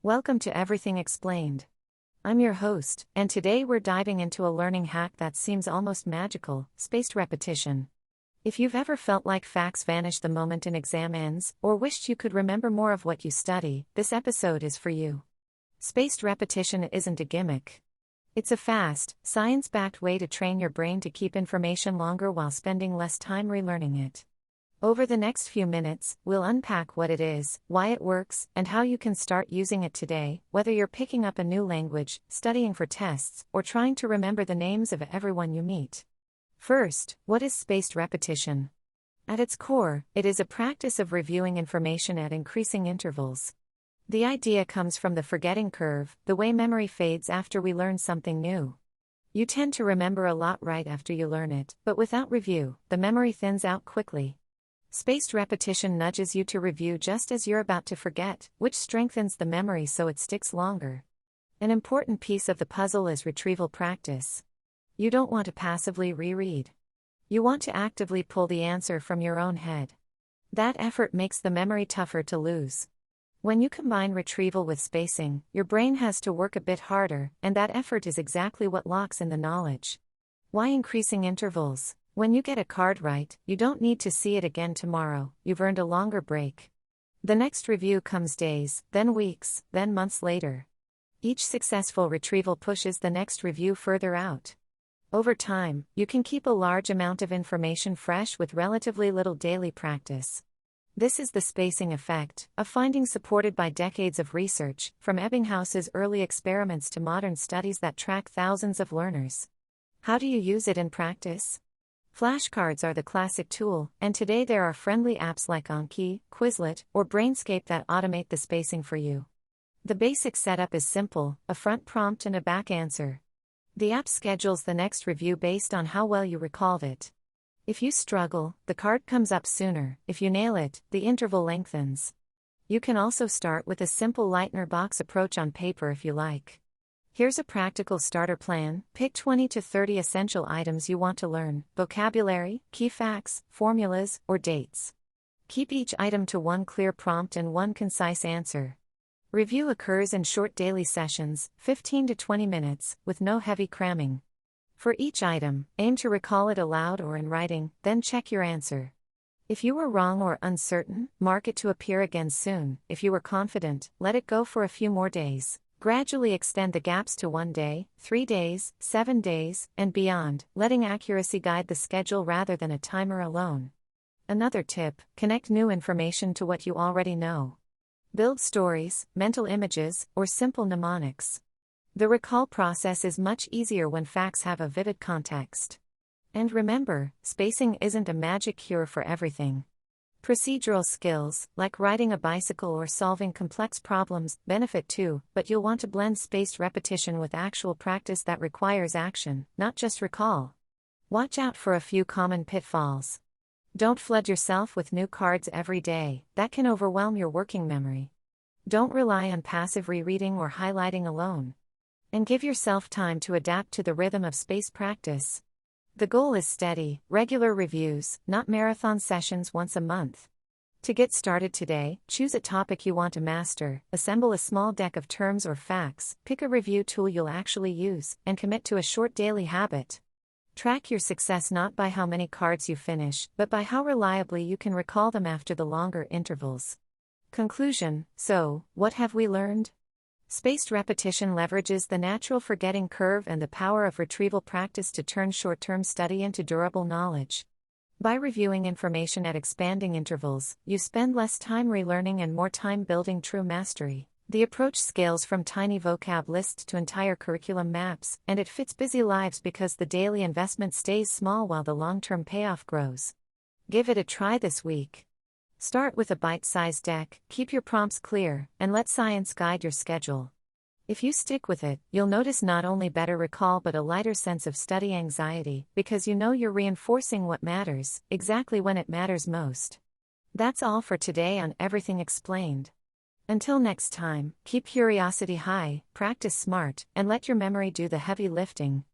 Welcome to Everything Explained. I'm your host, and today we're diving into a learning hack that seems almost magical: spaced repetition. If you've ever felt like facts vanish the moment an exam ends, or wished you could remember more of what you study, this episode is for you. Spaced repetition isn't a gimmick. It's a fast, science-backed way to train your brain to keep information longer while spending less time relearning it. Over the next few minutes, we'll unpack what it is, why it works, and how you can start using it today, whether you're picking up a new language, studying for tests, or trying to remember the names of everyone you meet. First, what is spaced repetition? At its core, it is a practice of reviewing information at increasing intervals. The idea comes from the forgetting curve, the way memory fades after we learn something new. You tend to remember a lot right after you learn it, but without review, the memory thins out quickly. Spaced repetition nudges you to review just as you're about to forget, which strengthens the memory so it sticks longer. An important piece of the puzzle is retrieval practice. You don't want to passively reread. You want to actively pull the answer from your own head. That effort makes the memory tougher to lose. When you combine retrieval with spacing, your brain has to work a bit harder, and that effort is exactly what locks in the knowledge. Why increasing intervals? When you get a card right, you don't need to see it again tomorrow, you've earned a longer break. The next review comes days, then weeks, then months later. Each successful retrieval pushes the next review further out. Over time, you can keep a large amount of information fresh with relatively little daily practice. This is the spacing effect, a finding supported by decades of research, from Ebbinghaus's early experiments to modern studies that track thousands of learners. How do you use it in practice? Flashcards are the classic tool, and today there are friendly apps like Anki, Quizlet, or Brainscape that automate the spacing for you. The basic setup is simple: a front prompt and a back answer. The app schedules the next review based on how well you recalled it. If you struggle, the card comes up sooner; if you nail it, the interval lengthens. You can also start with a simple Lightner box approach on paper if you like. Here's a practical starter plan: pick 20 to 30 essential items you want to learn: vocabulary, key facts, formulas, or dates. Keep each item to one clear prompt and one concise answer. Review occurs in short daily sessions, 15 to 20 minutes, with no heavy cramming. For each item, aim to recall it aloud or in writing, then check your answer. If you were wrong or uncertain, mark it to appear again soon. If you were confident, let it go for a few more days. Gradually extend the gaps to 1 day, 3 days, 7 days, and beyond, letting accuracy guide the schedule rather than a timer alone. Another tip: connect new information to what you already know. Build stories, mental images, or simple mnemonics. The recall process is much easier when facts have a vivid context. And remember, spacing isn't a magic cure for everything. Procedural skills, like riding a bicycle or solving complex problems, benefit too, but you'll want to blend spaced repetition with actual practice that requires action, not just recall. Watch out for a few common pitfalls. Don't flood yourself with new cards every day; that can overwhelm your working memory. Don't rely on passive rereading or highlighting alone. And give yourself time to adapt to the rhythm of spaced practice. The goal is steady, regular reviews, not marathon sessions once a month. To get started today, choose a topic you want to master, assemble a small deck of terms or facts, pick a review tool you'll actually use, and commit to a short daily habit. Track your success not by how many cards you finish, but by how reliably you can recall them after the longer intervals. Conclusion: so, what have we learned? Spaced repetition leverages the natural forgetting curve and the power of retrieval practice to turn short-term study into durable knowledge. By reviewing information at expanding intervals, you spend less time relearning and more time building true mastery. The approach scales from tiny vocab lists to entire curriculum maps, and it fits busy lives because the daily investment stays small while the long-term payoff grows. Give it a try this week. Start with a bite-sized deck, keep your prompts clear, and let science guide your schedule. If you stick with it, you'll notice not only better recall but a lighter sense of study anxiety, because you know you're reinforcing what matters, exactly when it matters most. That's all for today on Everything Explained. Until next time, keep curiosity high, practice smart, and let your memory do the heavy lifting.